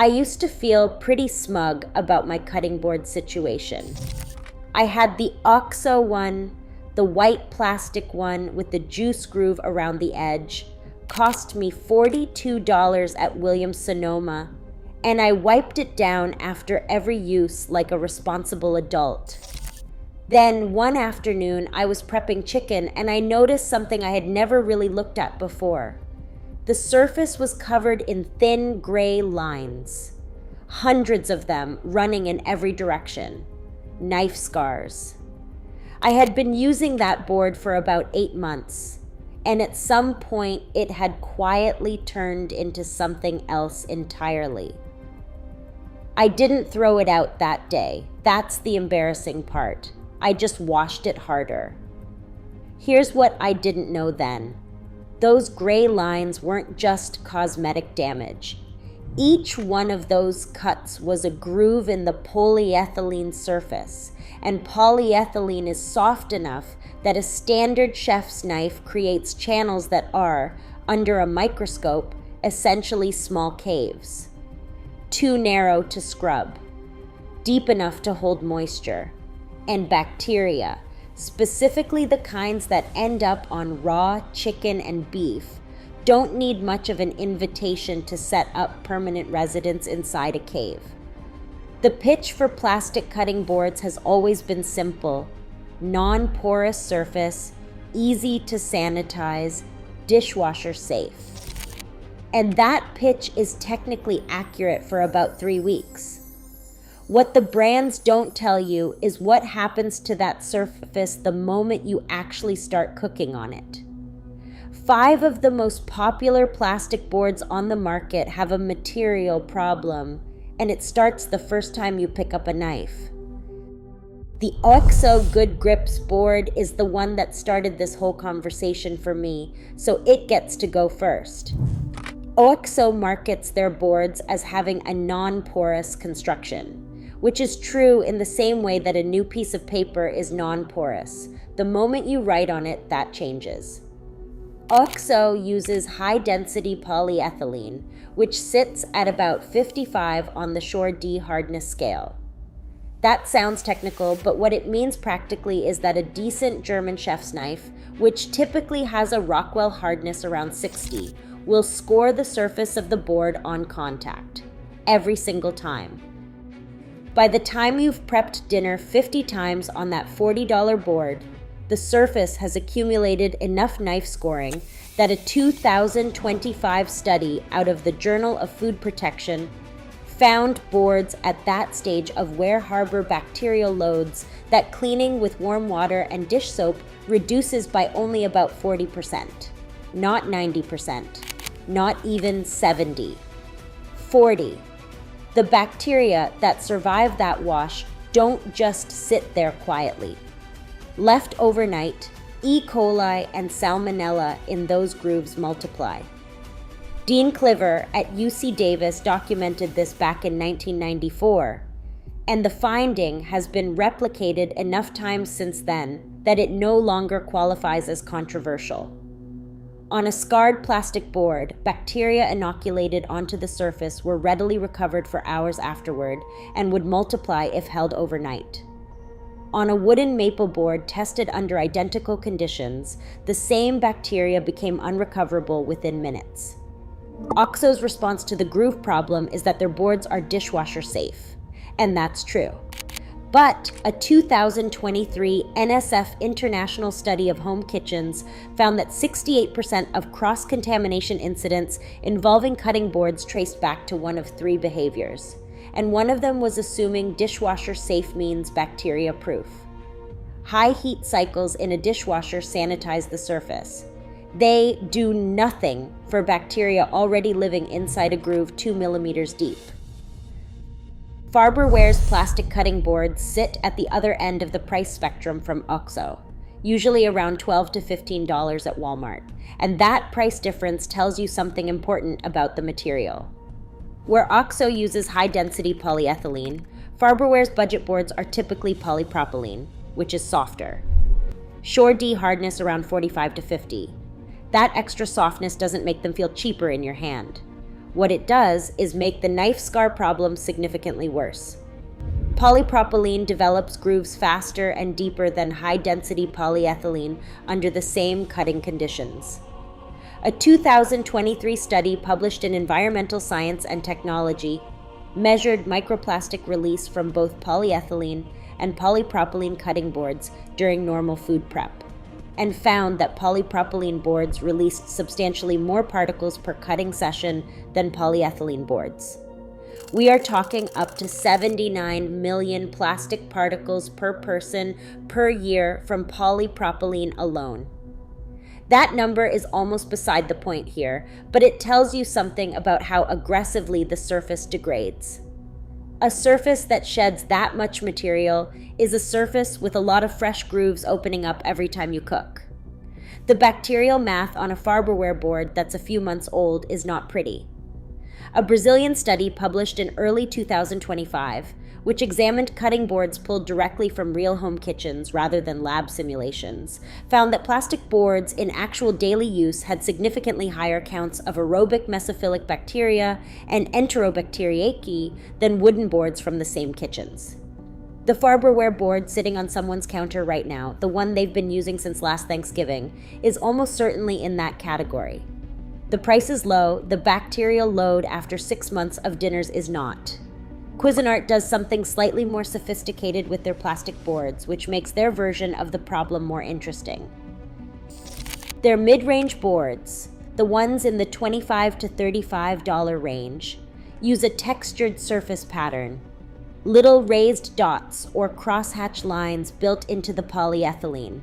I used to feel pretty smug about my cutting board situation. I had the OXO one, the white plastic one with the juice groove around the edge, cost me $42 at Williams-Sonoma, and I wiped it down after every use like a responsible adult. Then one afternoon, I was prepping chicken and I noticed something I had never really looked at before. The surface was covered in thin gray lines, hundreds of them running in every direction, knife scars. I had been using that board for about 8 months, and at some point it had quietly turned into something else entirely. I didn't throw it out that day. That's the embarrassing part. I just washed it harder. Here's what I didn't know then. Those gray lines weren't just cosmetic damage. Each one of those cuts was a groove in the polyethylene surface, and polyethylene is soft enough that a standard chef's knife creates channels that are, under a microscope, essentially small caves. Too narrow to scrub, deep enough to hold moisture, and bacteria, specifically the kinds that end up on raw chicken and beef, don't need much of an invitation to set up permanent residence inside a cave. The pitch for plastic cutting boards has always been simple: non-porous surface, easy to sanitize, dishwasher safe. And that pitch is technically accurate for about 3 weeks. What the brands don't tell you is what happens to that surface the moment you actually start cooking on it. 5 of the most popular plastic boards on the market have a material problem, and it starts the first time you pick up a knife. The OXO Good Grips board is the one that started this whole conversation for me, so it gets to go first. OXO markets their boards as having a non-porous construction, which is true in the same way that a new piece of paper is non-porous. The moment you write on it, that changes. OXO uses high-density polyethylene, which sits at about 55 on the Shore D hardness scale. That sounds technical, but what it means practically is that a decent German chef's knife, which typically has a Rockwell hardness around 60, will score the surface of the board on contact, every single time. By the time you've prepped dinner 50 times on that $40 board, the surface has accumulated enough knife scoring that a 2025 study out of the Journal of Food Protection found boards at that stage of wear harbor bacterial loads that cleaning with warm water and dish soap reduces by only about 40%, not 90%, not even 70. 40. The bacteria that survive that wash don't just sit there quietly. Left overnight, E. coli and salmonella in those grooves multiply. Dean Cliver at UC Davis documented this back in 1994, and the finding has been replicated enough times since then that it no longer qualifies as controversial. On a scarred plastic board, bacteria inoculated onto the surface were readily recovered for hours afterward and would multiply if held overnight. On a wooden maple board tested under identical conditions, the same bacteria became unrecoverable within minutes. OXO's response to the groove problem is that their boards are dishwasher safe, and that's true. But a 2023 NSF International Study of Home Kitchens found that 68% of cross-contamination incidents involving cutting boards traced back to one of 3 behaviors, and one of them was assuming dishwasher safe means bacteria proof. High heat cycles in a dishwasher sanitize the surface. They do nothing for bacteria already living inside a groove 2 millimeters deep. Farberware's plastic cutting boards sit at the other end of the price spectrum from OXO, usually around $12 to $15 at Walmart, and that price difference tells you something important about the material. Where OXO uses high-density polyethylene, Farberware's budget boards are typically polypropylene, which is softer. Shore D hardness around 45 to 50. That extra softness doesn't make them feel cheaper in your hand. What it does is make the knife scar problem significantly worse. Polypropylene develops grooves faster and deeper than high-density polyethylene under the same cutting conditions. A 2023 study published in Environmental Science and Technology measured microplastic release from both polyethylene and polypropylene cutting boards during normal food prep, and found that polypropylene boards released substantially more particles per cutting session than polyethylene boards. We are talking up to 79 million plastic particles per person per year from polypropylene alone. That number is almost beside the point here, but it tells you something about how aggressively the surface degrades. A surface that sheds that much material is a surface with a lot of fresh grooves opening up every time you cook. The bacterial math on a Farberware board that's a few months old is not pretty. A Brazilian study published in early 2025, which examined cutting boards pulled directly from real home kitchens rather than lab simulations, found that plastic boards in actual daily use had significantly higher counts of aerobic mesophilic bacteria and Enterobacteriaceae than wooden boards from the same kitchens. The Farberware board sitting on someone's counter right now, the one they've been using since last Thanksgiving, is almost certainly in that category. The price is low, the bacterial load after 6 months of dinners is not. Cuisinart does something slightly more sophisticated with their plastic boards, which makes their version of the problem more interesting. Their mid-range boards, the ones in the $25 to $35 range, use a textured surface pattern, little raised dots or crosshatch lines built into the polyethylene.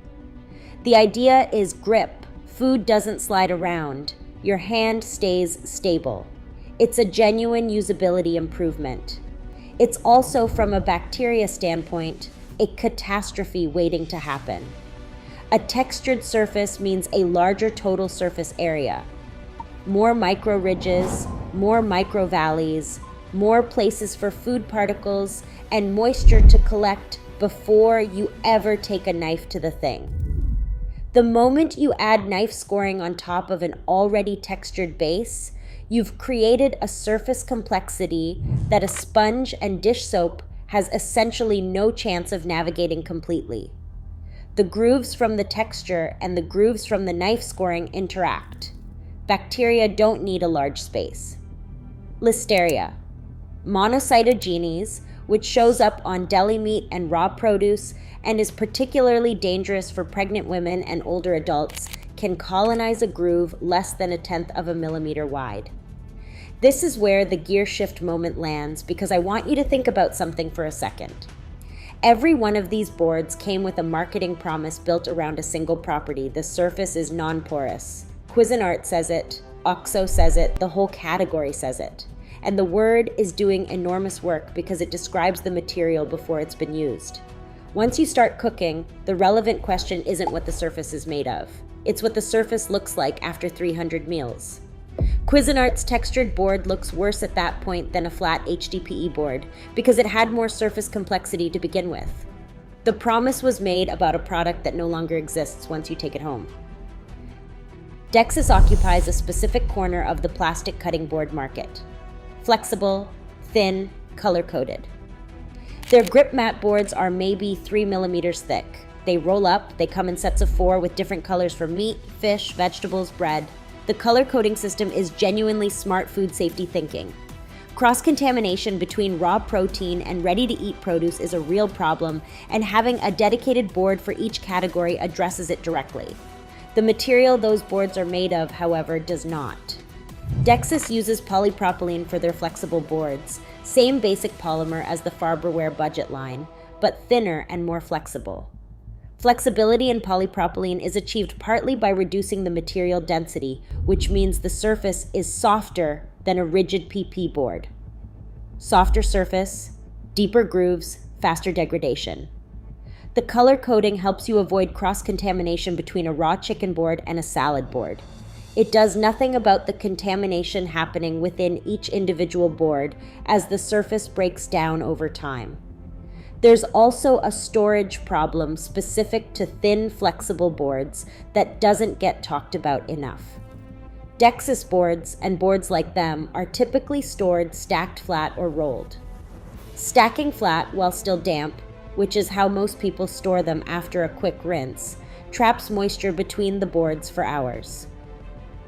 The idea is grip. Food doesn't slide around. Your hand stays stable. It's a genuine usability improvement. It's also, from a bacteria standpoint, a catastrophe waiting to happen. A textured surface means a larger total surface area. More micro ridges, more micro valleys, more places for food particles and moisture to collect before you ever take a knife to the thing. The moment you add knife scoring on top of an already textured base, you've created a surface complexity that a sponge and dish soap has essentially no chance of navigating completely. The grooves from the texture and the grooves from the knife scoring interact. Bacteria don't need a large space. Listeria, monocytogenes, which shows up on deli meat and raw produce and is particularly dangerous for pregnant women and older adults, can colonize a groove less than 1/10 of a millimeter wide. This is where the gear shift moment lands, because I want you to think about something for a second. Every one of these boards came with a marketing promise built around a single property. The surface is non-porous. Cuisinart says it, OXO says it, the whole category says it. And the word is doing enormous work because it describes the material before it's been used. Once you start cooking, the relevant question isn't what the surface is made of. It's what the surface looks like after 300 meals. Cuisinart's textured board looks worse at that point than a flat HDPE board because it had more surface complexity to begin with. The promise was made about a product that no longer exists once you take it home. Dexas occupies a specific corner of the plastic cutting board market. Flexible, thin, color-coded. Their grip mat boards are maybe 3 millimeters thick. They roll up, they come in sets of 4 with different colors for meat, fish, vegetables, bread. The color coding system is genuinely smart food safety thinking. Cross-contamination between raw protein and ready-to-eat produce is a real problem, and having a dedicated board for each category addresses it directly. The material those boards are made of, however, does not. Dexas uses polypropylene for their flexible boards, same basic polymer as the Farberware budget line, but thinner and more flexible. Flexibility in polypropylene is achieved partly by reducing the material density, which means the surface is softer than a rigid PP board. Softer surface, deeper grooves, faster degradation. The color coding helps you avoid cross-contamination between a raw chicken board and a salad board. It does nothing about the contamination happening within each individual board as the surface breaks down over time. There's also a storage problem specific to thin, flexible boards that doesn't get talked about enough. Dexas boards and boards like them are typically stored stacked flat or rolled. Stacking flat while still damp, which is how most people store them after a quick rinse, traps moisture between the boards for hours.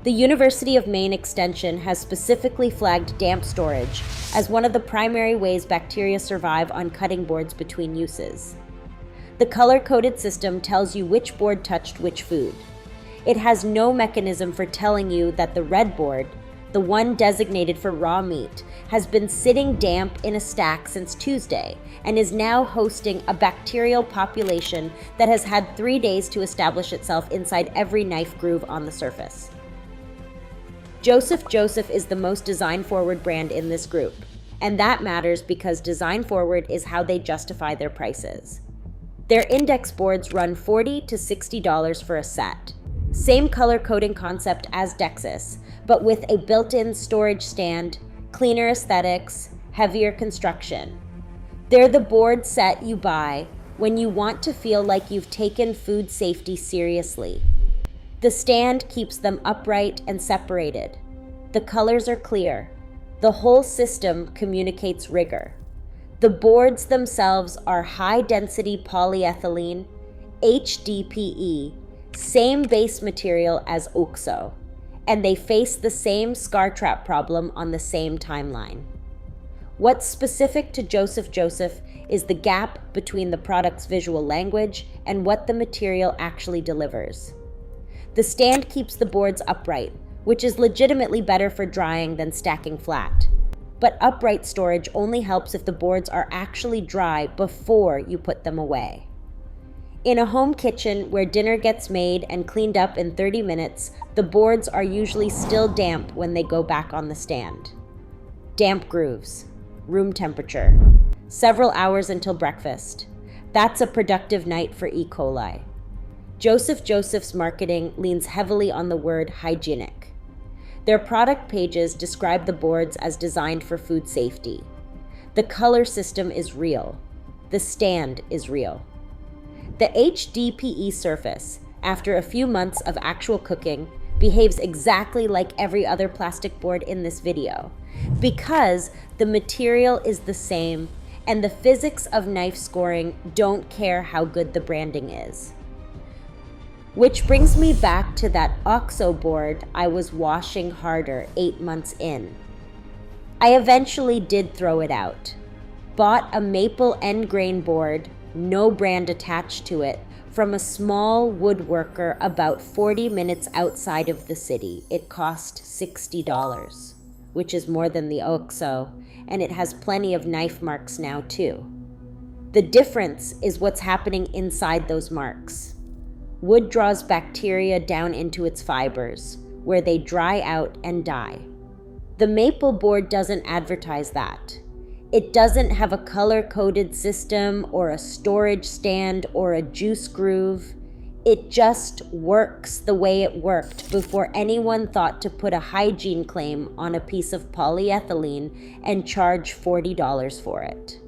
The University of Maine Extension has specifically flagged damp storage as one of the primary ways bacteria survive on cutting boards between uses. The color-coded system tells you which board touched which food. It has no mechanism for telling you that the red board, the one designated for raw meat, has been sitting damp in a stack since Tuesday and is now hosting a bacterial population that has had 3 days to establish itself inside every knife groove on the surface. Joseph is the most design-forward brand in this group, and that matters because design-forward is how they justify their prices. Their index boards run $40 to $60 for a set. Same color coding concept as Dexas, but with a built-in storage stand, cleaner aesthetics, heavier construction. They're the board set you buy when you want to feel like you've taken food safety seriously. The stand keeps them upright and separated. The colors are clear. The whole system communicates rigor. The boards themselves are high-density polyethylene, HDPE, same base material as OXO, and they face the same scar trap problem on the same timeline. What's specific to Joseph is the gap between the product's visual language and what the material actually delivers. The stand keeps the boards upright, which is legitimately better for drying than stacking flat. But upright storage only helps if the boards are actually dry before you put them away. In a home kitchen where dinner gets made and cleaned up in 30 minutes, the boards are usually still damp when they go back on the stand. Damp grooves, room temperature, several hours until breakfast. That's a productive night for E. coli. Joseph's marketing leans heavily on the word hygienic. Their product pages describe the boards as designed for food safety. The color system is real. The stand is real. The HDPE surface, after a few months of actual cooking, behaves exactly like every other plastic board in this video, because the material is the same and the physics of knife scoring don't care how good the branding is. Which brings me back to that OXO board I was washing harder 8 months in. I eventually did throw it out. Bought a maple end grain board, no brand attached to it, from a small woodworker about 40 minutes outside of the city. It cost $60, which is more than the OXO, and it has plenty of knife marks now too. The difference is what's happening inside those marks. Wood draws bacteria down into its fibers, where they dry out and die. The maple board doesn't advertise that. It doesn't have a color-coded system or a storage stand or a juice groove. It just works the way it worked before anyone thought to put a hygiene claim on a piece of polyethylene and charge $40 for it.